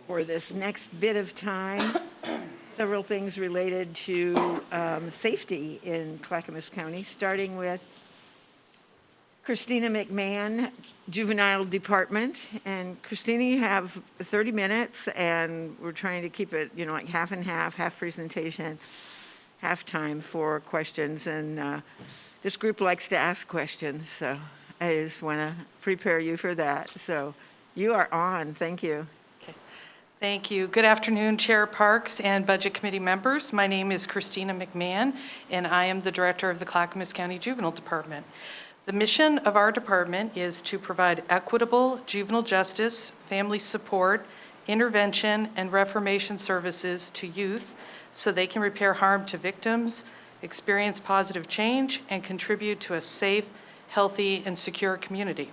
for this next bit of time. Several things related to safety in Clackamas County, starting with Christina McMahon, Juvenile Department. And Christina, you have 30 minutes, and we're trying to keep it, like half and half presentation, half time for questions. And this group likes to ask questions, so I just want to prepare you for that. So you are on. Thank you. Thank you. Good afternoon, Chair Parks and Budget Committee members. My name is Christina McMahon, and I am the Director of the Clackamas County Juvenile Department. The mission of our department is to provide equitable juvenile justice, family support, intervention, and reformation services to youth so they can repair harm to victims, experience positive change, and contribute to a safe, healthy, and secure community.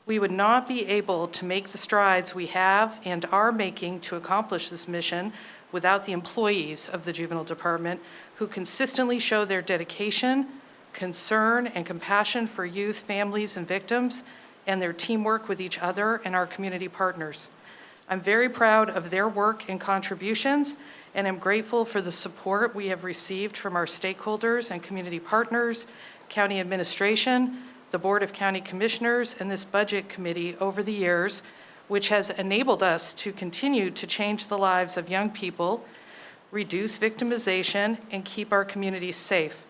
We would not be able to make the strides we have and are making to accomplish this mission without the employees of the Juvenile Department who consistently show their dedication, concern, and compassion for youth, families, and victims, and their teamwork with each other and our community partners. I'm very proud of their work and contributions, and am grateful for the support we have received from our stakeholders and community partners, county administration, the Board of County Commissioners, and this Budget Committee over the years, which has enabled us to continue to change the lives of young people, reduce victimization, and keep our communities safe.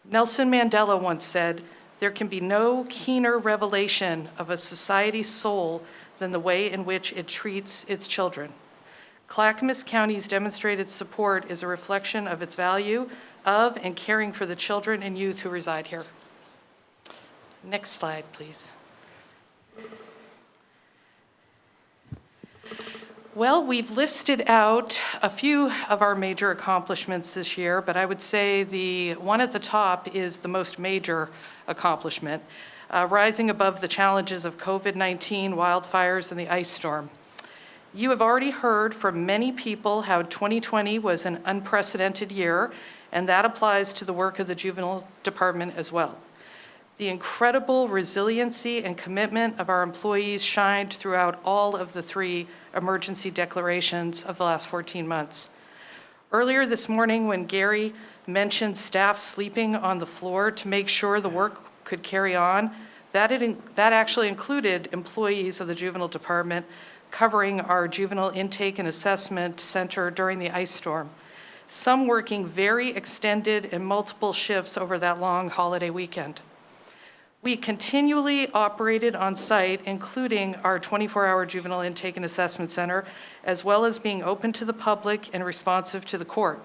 Nelson Mandela once said, "There can be no keener revelation of a society's soul than the way in which it treats its children." Clackamas County's demonstrated support is a reflection of its value of and caring for the children and youth who reside here. Next slide, please. Well, we've listed out a few of our major accomplishments this year, but I would say the one at the top is the most major accomplishment, rising above the challenges of COVID-19, wildfires, and the ice storm. You have already heard from many people how 2020 was an unprecedented year, and that applies to the work of the Juvenile Department as well. The incredible resiliency and commitment of our employees shined throughout all of the 3 emergency declarations of the last 14 months. Earlier this morning, when Gary mentioned staff sleeping on the floor to make sure the work could carry on, that actually included employees of the Juvenile Department covering our Juvenile Intake and Assessment Center during the ice storm, some working very extended and multiple shifts over that long holiday weekend. We continually operated on site, including our 24-hour Juvenile Intake and Assessment Center, as well as being open to the public and responsive to the court.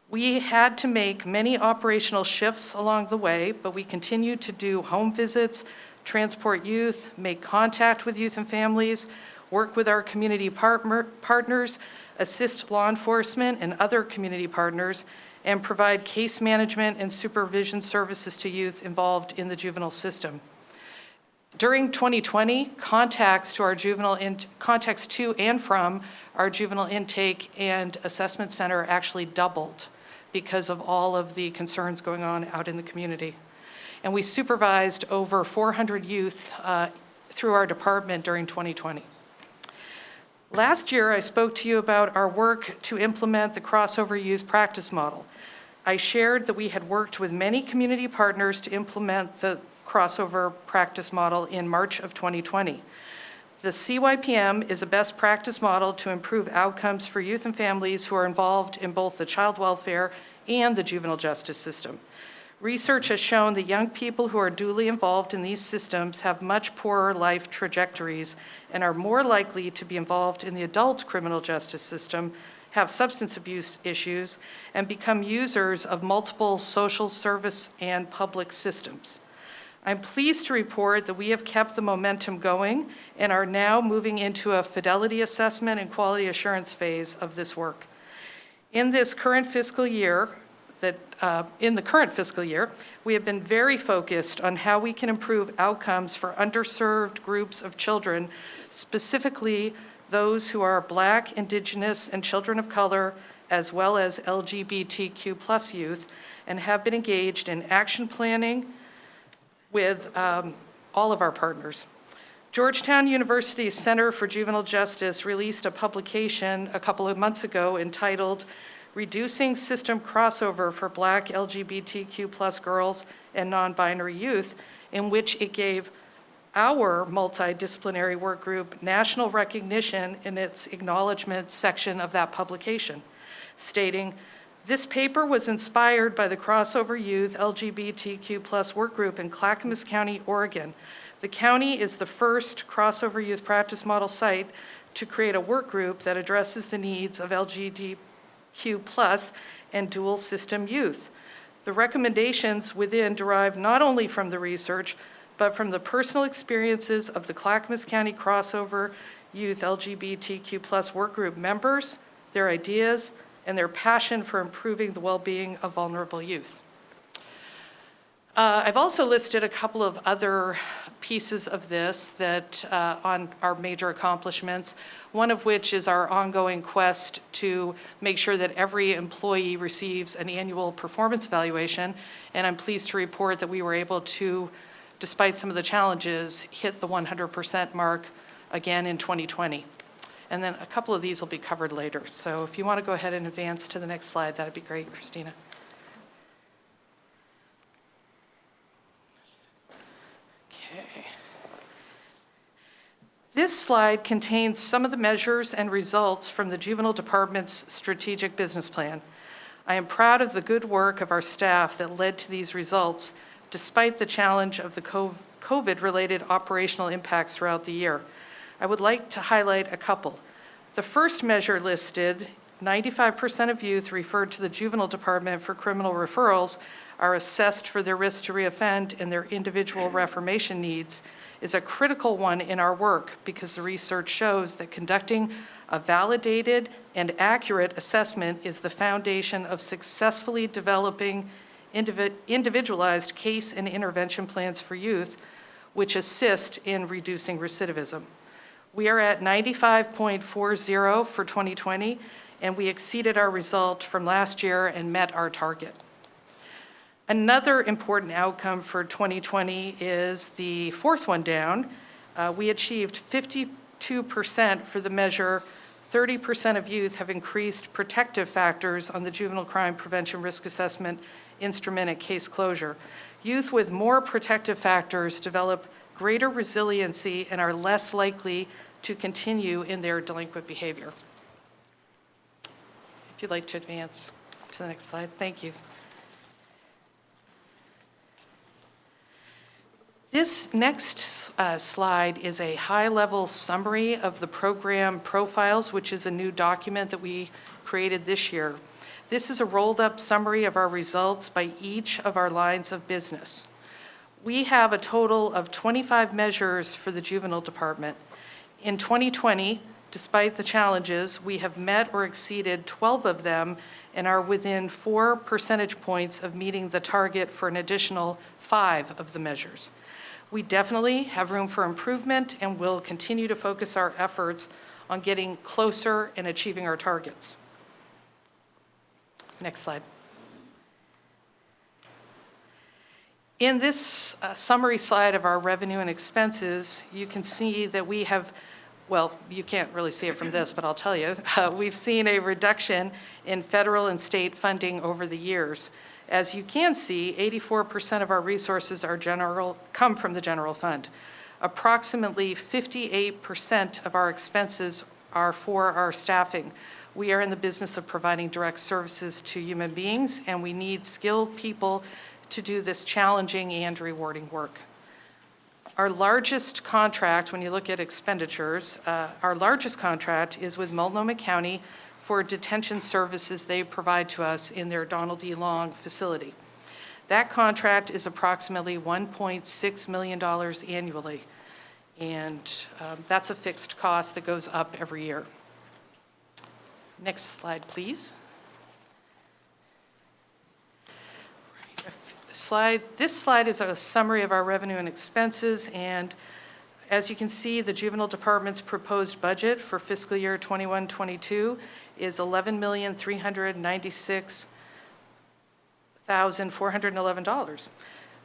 We had to make many operational shifts along the way, but we continued to do home visits, transport youth, make contact with youth and families, work with our community partners, assist law enforcement and other community partners, and provide case management and supervision services to youth involved in the juvenile system. During 2020, contacts to and from our Juvenile Intake and Assessment Center actually doubled because of all of the concerns going on out in the community. And we supervised over 400 youth through our department during 2020. Last year, I spoke to you about our work to implement the crossover youth practice model. I shared that we had worked with many community partners to implement the crossover practice model in March of 2020. The CYPM is a best practice model to improve outcomes for youth and families who are involved in both the child welfare and the juvenile justice system. Research has shown that young people who are duly involved in these systems have much poorer life trajectories and are more likely to be involved in the adult criminal justice system, have substance abuse issues, and become users of multiple social service and public systems. I'm pleased to report that we have kept the momentum going and are now moving into a fidelity assessment and quality assurance phase of this work. In the current fiscal year, we have been very focused on how we can improve outcomes for underserved groups of children, specifically those who are Black, Indigenous, and children of color, as well as LGBTQ+ youth, and have been engaged in action planning with all of our partners. Georgetown University's Center for Juvenile Justice released a publication a couple of months ago entitled Reducing System Crossover for Black LGBTQ+ Girls and Non-Binary Youth, in which it gave our multidisciplinary work group national recognition in its acknowledgement section of that publication, stating, "This paper was inspired by the Crossover Youth LGBTQ+ work group in Clackamas County, Oregon. The county is the first crossover youth practice model site to create a work group that addresses the needs of LGBTQ+ and dual system youth. The recommendations within derive not only from the research, but from the personal experiences of the Clackamas County Crossover Youth LGBTQ+ work group members, their ideas, and their passion for improving the well-being of vulnerable youth." I've also listed a couple of other pieces of this that on our major accomplishments, one of which is our ongoing quest to make sure that every employee receives an annual performance evaluation, and I'm pleased to report that we were able to, despite some of the challenges, hit the 100% mark again in 2020. And then a couple of these will be covered later. So if you want to go ahead and advance to the next slide, that'd be great, Christina. Okay. This slide contains some of the measures and results from the Juvenile Department's strategic business plan. I am proud of the good work of our staff that led to these results, despite the challenge of the COVID-related operational impacts throughout the year. I would like to highlight a couple. The first measure listed, 95% of youth referred to the Juvenile Department for criminal referrals are assessed for their risk to reoffend and their individual reformation needs, is a critical one in our work because the research shows that conducting a validated and accurate assessment is the foundation of successfully developing individualized case and intervention plans for youth, which assist in reducing recidivism. We are at 95.40 for 2020, and we exceeded our result from last year and met our target. Another important outcome for 2020 is the fourth one down. We achieved 52% for the measure. 30% of youth have increased protective factors on the Juvenile Crime Prevention Risk Assessment instrument at case closure. Youth with more protective factors develop greater resiliency and are less likely to continue in their delinquent behavior. If you'd like to advance to the next slide, thank you. This next slide is a high-level summary of the program profiles, which is a new document that we created this year. This is a rolled-up summary of our results by each of our lines of business. We have a total of 25 measures for the Juvenile Department. In 2020, despite the challenges, we have met or exceeded 12 of them and are within 4 percentage points of meeting the target for an additional 5 of the measures. We definitely have room for improvement and will continue to focus our efforts on getting closer and achieving our targets. Next slide. In this summary slide of our revenue and expenses, you can see that we have, well, you can't really see it from this, but I'll tell you, we've seen a reduction in federal and state funding over the years. As you can see, 84% of our resources come from the general fund. Approximately 58% of our expenses are for our staffing. We are in the business of providing direct services to human beings, and we need skilled people to do this challenging and rewarding work. Our largest contract, when you look at expenditures, our largest contract is with Multnomah County for detention services they provide to us in their Donald D. Long facility. That contract is approximately $1.6 million annually, and that's a fixed cost that goes up every year. Next slide, please. This slide is a summary of our revenue and expenses, and as you can see, the Juvenile Department's proposed budget for fiscal year 21-22 is $11,396,411.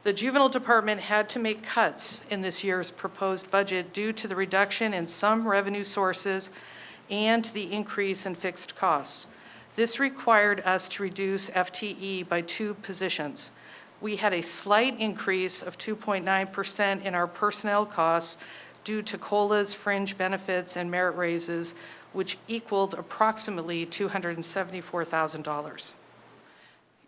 The juvenile department had to make cuts in this year's proposed budget due to the reduction in some revenue sources and the increase in fixed costs. This required us to reduce FTE by 2 positions. We had a slight increase of 2.9% in our personnel costs due to COLAs, fringe benefits, and merit raises, which equaled approximately $274,000.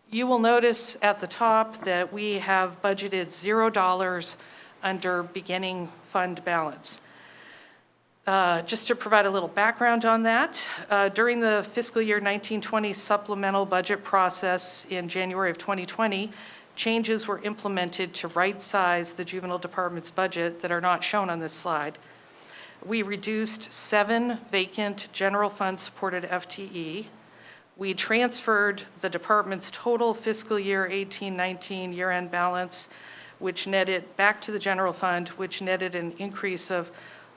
You will notice at the top that we have budgeted $0 under beginning fund balance. Just to provide a little background on that, during the fiscal year 1920 supplemental budget process in January of 2020, changes were implemented to right-size the juvenile department's budget that are not shown on this slide. We reduced 7 vacant general fund supported FTE. We transferred the department's total fiscal year 18-19 year-end balance, which netted back to the general fund, which netted an increase of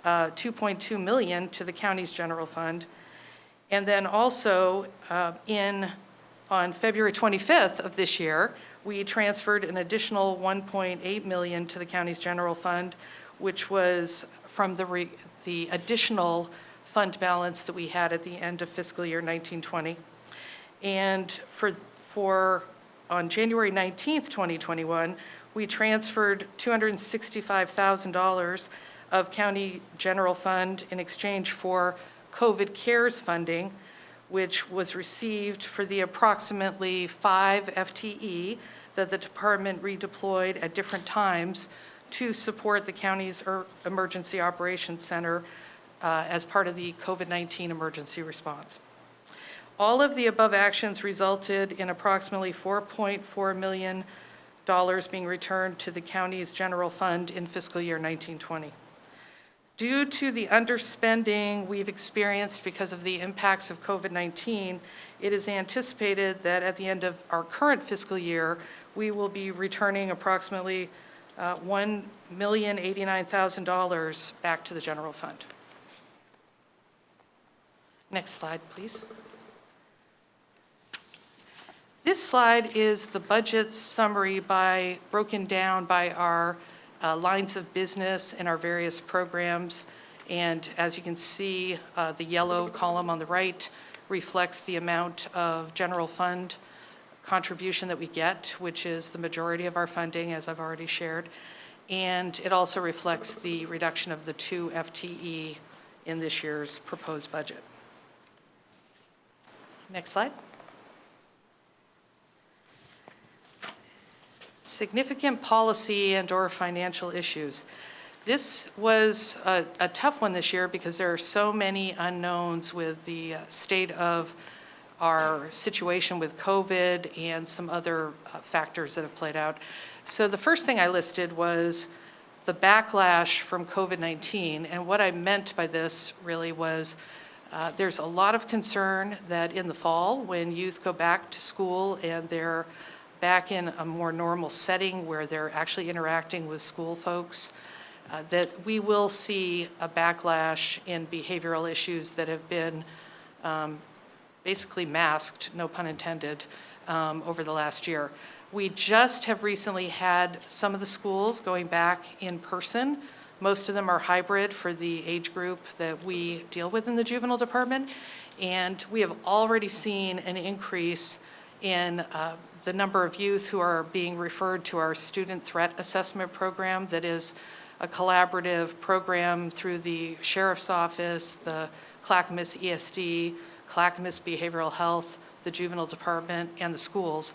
$2.2 million to the county's general fund. And then also on February 25th of this year, we transferred an additional $1.8 million to the county's general fund, which was from the additional fund balance that we had at the end of fiscal year 1920. And on January 19th, 2021, we transferred $265,000 of county general fund in exchange for COVID CARES funding, which was received for the approximately 5 FTE that the department redeployed at different times to support the county's Emergency Operations Center as part of the COVID-19 emergency response. All of the above actions resulted in approximately $4.4 million being returned to the county's general fund in fiscal year 1920. Due to the underspending we've experienced because of the impacts of COVID-19, it is anticipated that at the end of our current fiscal year, we will be returning approximately $1,089,000 back to the general fund. Next slide, please. This slide is the budget summary broken down by our lines of business and our various programs. And as you can see, the yellow column on the right reflects the amount of general fund contribution that we get, which is the majority of our funding, as I've already shared. And it also reflects the reduction of the 2 FTE in this year's proposed budget. Next slide. Significant policy and/or financial issues. This was a tough one this year because there are so many unknowns with the state of our situation with COVID and some other factors that have played out. So the first thing I listed was the backlash from COVID-19, and what I meant by this really was there's a lot of concern that in the fall, when youth go back to school and they're back in a more normal setting where they're actually interacting with school folks, that we will see a backlash in behavioral issues that have been basically masked, no pun intended, over the last year. We just have recently had some of the schools going back in person. Most of them are hybrid for the age group that we deal with in the juvenile department. And we have already seen an increase in the number of youth who are being referred to our student threat assessment program that is a collaborative program through the Sheriff's Office, the ClackCo ESD, ClackCo Behavioral Health, the Juvenile Department, and the schools.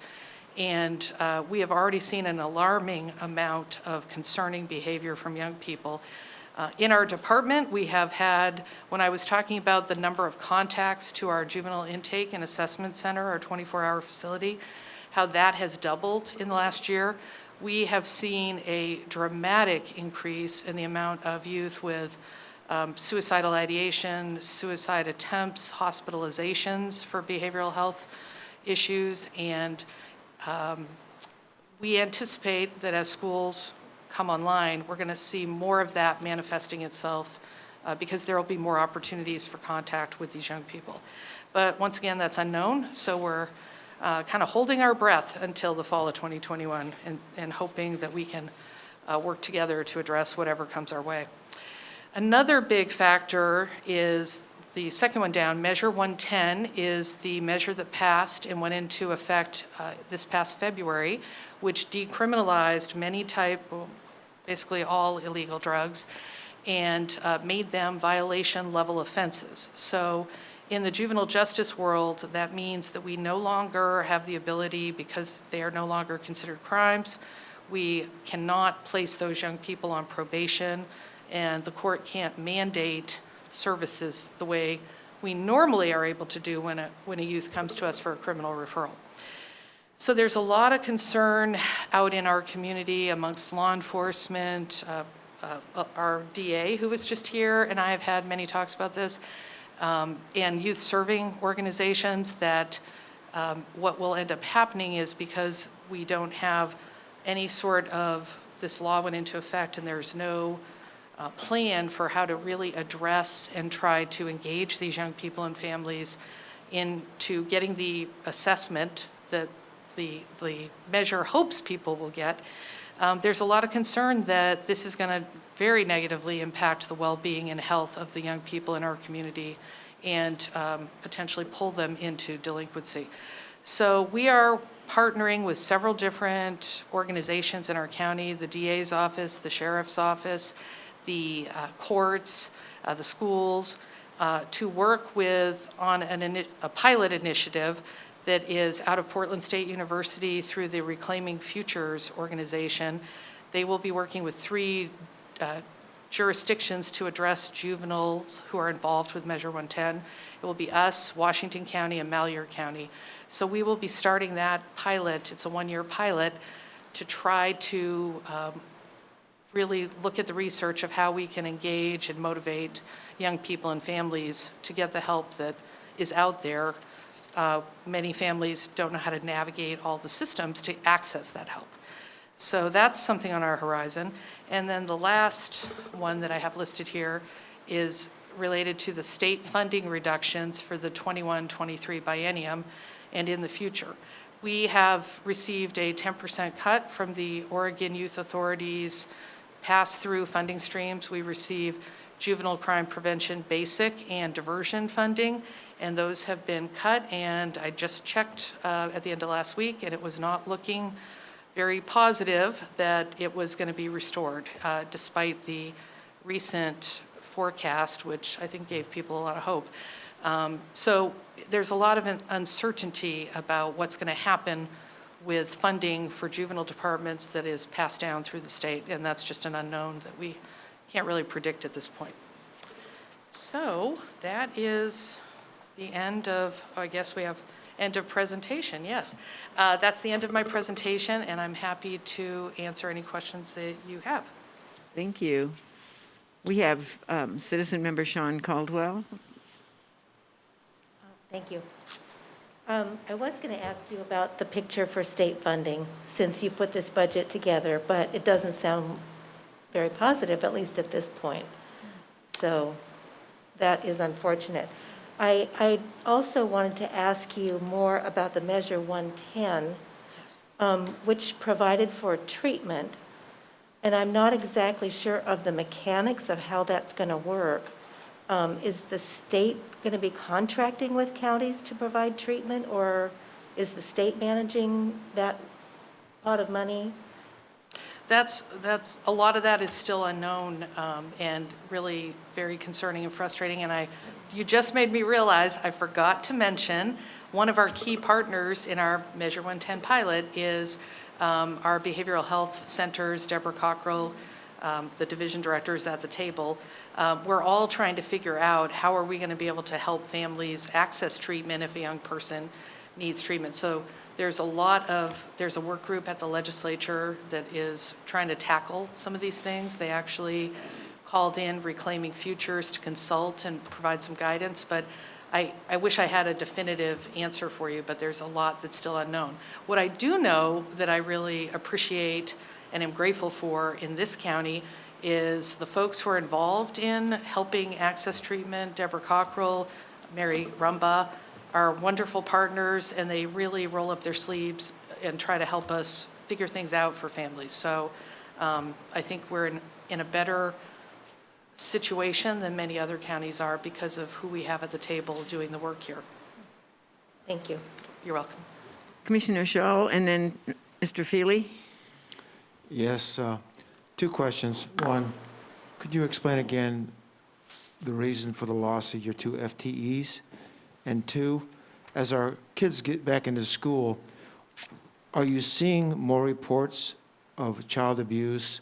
And we have already seen an alarming amount of concerning behavior from young people. In our department, we have had, when I was talking about the number of contacts to our Juvenile Intake and Assessment Center, our 24-hour facility, how that has doubled in the last year, we have seen a dramatic increase in the amount of youth with suicidal ideation, suicide attempts, hospitalizations for behavioral health issues, and we anticipate that as schools come online, we're going to see more of that manifesting itself because there will be more opportunities for contact with these young people. But once again, that's unknown, so we're kind of holding our breath until the fall of 2021 and hoping that we can work together to address whatever comes our way. Another big factor is the second one down. Measure 110 is the measure that passed and went into effect this past February, which decriminalized basically all illegal drugs, and made them violation level offenses. So in the juvenile justice world, that means that we no longer have the ability, because they are no longer considered crimes, we cannot place those young people on probation, and the court can't mandate services the way we normally are able to do when a youth comes to us for a criminal referral. So there's a lot of concern out in our community amongst law enforcement. Our DA, who was just here, and I have had many talks about this, and youth serving organizations, that what will end up happening is, because we don't have any sort of, this law went into effect and there's no plan for how to really address and try to engage these young people and families into getting the assessment that the measure hopes people will get. There's a lot of concern that this is going to very negatively impact the well-being and health of the young people in our community and potentially pull them into delinquency. So we are partnering with several different organizations in our county, the DA's office, the sheriff's office, the courts, the schools, to work on a pilot initiative that is out of Portland State University through the Reclaiming Futures organization. They will be working with 3 jurisdictions to address juveniles who are involved with Measure 110. It will be us, Washington County, and Malheur County. So we will be starting that pilot. It's a 1-year pilot to try to really look at the research of how we can engage and motivate young people and families to get the help that is out there. Many families don't know how to navigate all the systems to access that help. So that's something on our horizon. And then the last one that I have listed here is related to the state funding reductions for the 21-23 biennium and in the future. We have received a 10% cut from the Oregon Youth Authority's pass-through funding streams. We receive juvenile crime prevention basic and diversion funding, and those have been cut. And I just checked at the end of last week, and it was not looking very positive that it was going to be restored, despite the recent forecast, which I think gave people a lot of hope. So there's a lot of uncertainty about what's going to happen with funding for juvenile departments that is passed down through the state, and that's just an unknown that we can't really predict at this point. So that is the end of, I guess we have end of presentation, yes. That's the end of my presentation, and I'm happy to answer any questions that you have. Thank you. We have Citizen Member Sean Caldwell. Thank you. I was going to ask you about the picture for state funding, since you put this budget together, but it doesn't sound very positive, at least at this point. So that is unfortunate. I also wanted to ask you more about the Measure 110, which provided for treatment, and I'm not exactly sure of the mechanics of how that's going to work. Is the state going to be contracting with counties to provide treatment, or is the state managing that pot of money? That's a lot of that is still unknown, and really very concerning and frustrating. And you just made me realize I forgot to mention one of our key partners in our Measure 110 pilot is our behavioral health centers. Deborah Cockrell, the division directors at the table. We're all trying to figure out how are we going to be able to help families access treatment if a young person needs treatment. So there's a work group at the legislature that is trying to tackle some of these things. They actually called in Reclaiming Futures to consult and provide some guidance, but I wish I had a definitive answer for you, but there's a lot that's still unknown. What I do know that I really appreciate and am grateful for in this county is the folks who are involved in helping access treatment, Deborah Cockrell, Mary Rumba, are wonderful partners, and they really roll up their sleeves and try to help us figure things out for families. So I think we're in a better situation than many other counties are because of who we have at the table doing the work here. Thank you. You're welcome. Commissioner Shull, and then Mr. Feely. Yes, two questions. One, could you explain again the reason for the loss of your 2 FTEs? And two, as our kids get back into school, are you seeing more reports of child abuse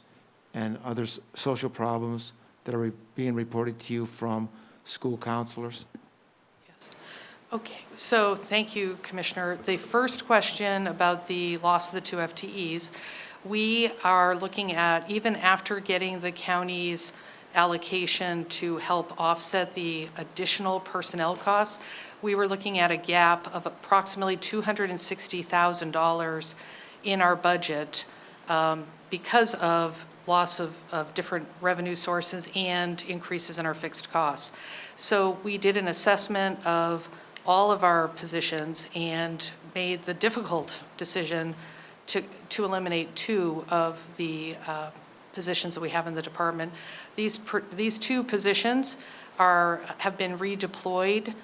and other social problems that are being reported to you from school counselors? Yes. Okay, so thank you, Commissioner. The first question about the loss of the 2 FTEs, we are looking at, even after getting the county's allocation to help offset the additional personnel costs, we were looking at a gap of approximately $260,000 in our budget because of loss of different revenue sources and increases in our fixed costs. So we did an assessment of all of our positions and made the difficult decision to eliminate 2 of the positions that we have in the department. These 2 positions have been redeployed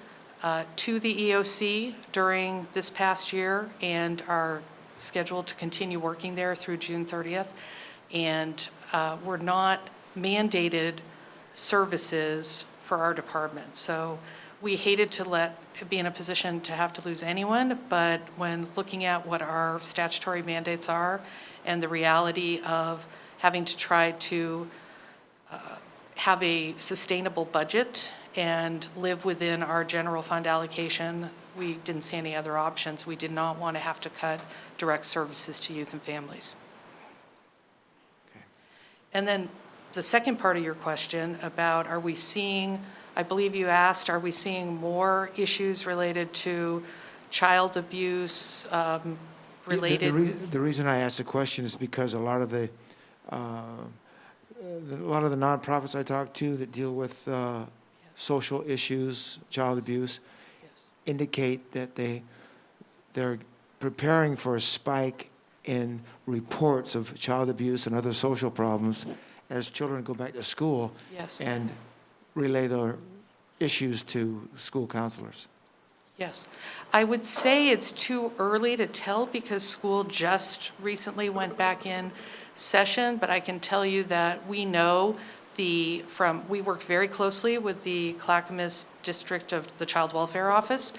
to the EOC during this past year and are scheduled to continue working there through June 30th. And we're not mandated services for our department. So we hated to be in a position to have to lose anyone, but when looking at what our statutory mandates are and the reality of having to try to have a sustainable budget and live within our general fund allocation, we didn't see any other options. We did not want to have to cut direct services to youth and families. Okay. And then the second part of your question about are we seeing, I believe you asked, are we seeing more issues related to child abuse related? The reason I asked the question is because a lot of the nonprofits I talk to that deal with social issues, child abuse, indicate that they're preparing for a spike in reports of child abuse and other social problems as children go back to school. Yes. And relay their issues to school counselors. Yes. I would say it's too early to tell because school just recently went back in session, but I can tell you that we know we work very closely with the Clackamas District of the Child Welfare Office,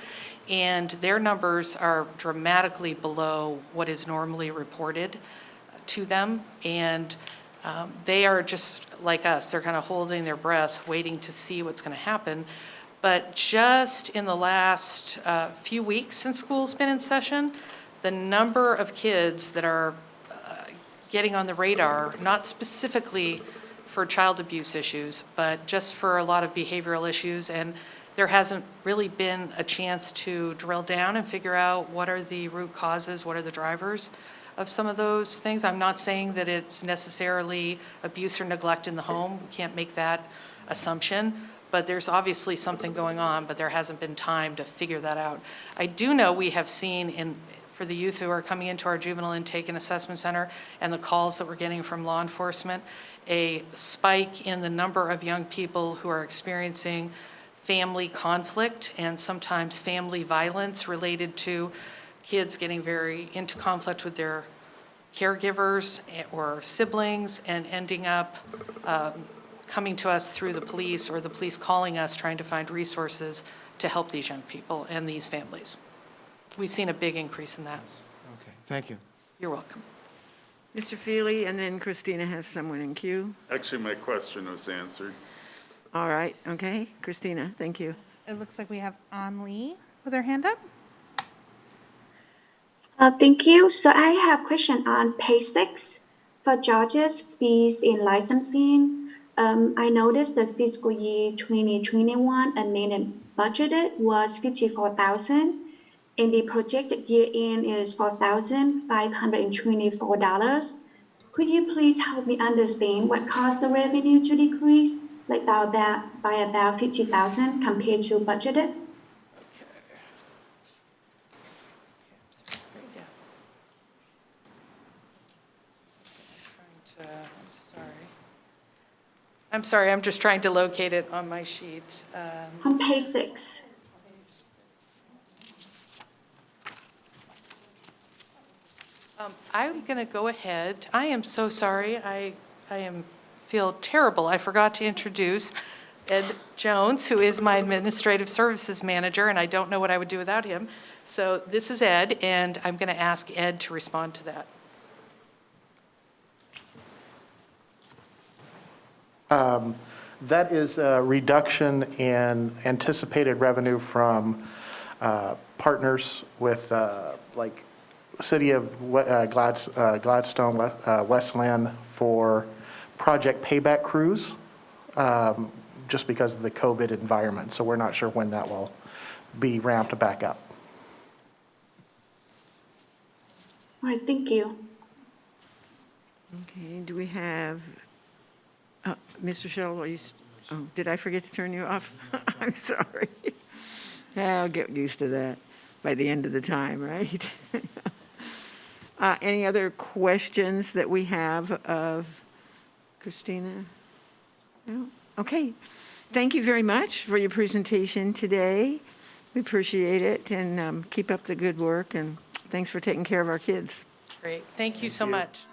and their numbers are dramatically below what is normally reported to them. And they are just like us. They're kind of holding their breath, waiting to see what's going to happen. But just in the last few weeks since school's been in session, the number of kids that are getting on the radar, not specifically for child abuse issues, but just for a lot of behavioral issues, and there hasn't really been a chance to drill down and figure out what are the root causes, what are the drivers of some of those things. I'm not saying that it's necessarily abuse or neglect in the home. We can't make that assumption, but there's obviously something going on, but there hasn't been time to figure that out. I do know we have seen for the youth who are coming into our juvenile intake and assessment center and the calls that we're getting from law enforcement, a spike in the number of young people who are experiencing family conflict and sometimes family violence related to kids getting very into conflict with their caregivers or siblings and ending up coming to us through the police or the police calling us trying to find resources to help these young people and these families. We've seen a big increase in that. Okay, thank you. You're welcome. Mr. Feely, and then Christina has someone in queue. Actually, my question was answered. All right, okay. Christina, thank you. It looks like we have An Lee with her hand up. Thank you. So I have a question on page 6 for Georgia's fees in licensing. I noticed the fiscal year 2021 amended budgeted was $54,000, and the projected year end is $4,524. Could you please help me understand what caused the revenue to decrease, like by about $50,000 compared to budgeted? I'm sorry, I'm just trying to locate it on my sheet. On page 6. I'm going to go ahead. I am so sorry. Feel terrible. I forgot to introduce Ed Jones, who is my Administrative Services Manager, and I don't know what I would do without him. So this is Ed, and I'm going to ask Ed to respond to that. That is a reduction in anticipated revenue from partners with, like, City of Gladstone, Westland for project payback crews, just because of the COVID environment. So we're not sure when that will be ramped back up. All right, thank you. Okay, do we have, Mr. Shell, did I forget to turn you off? I'm sorry. I'll get used to that by the end of the time, right? Any other questions that we have of Christina? No? Okay. Thank you very much for your presentation today. We appreciate it, and keep up the good work, and thanks for taking care of our kids. Great. Thank you so much.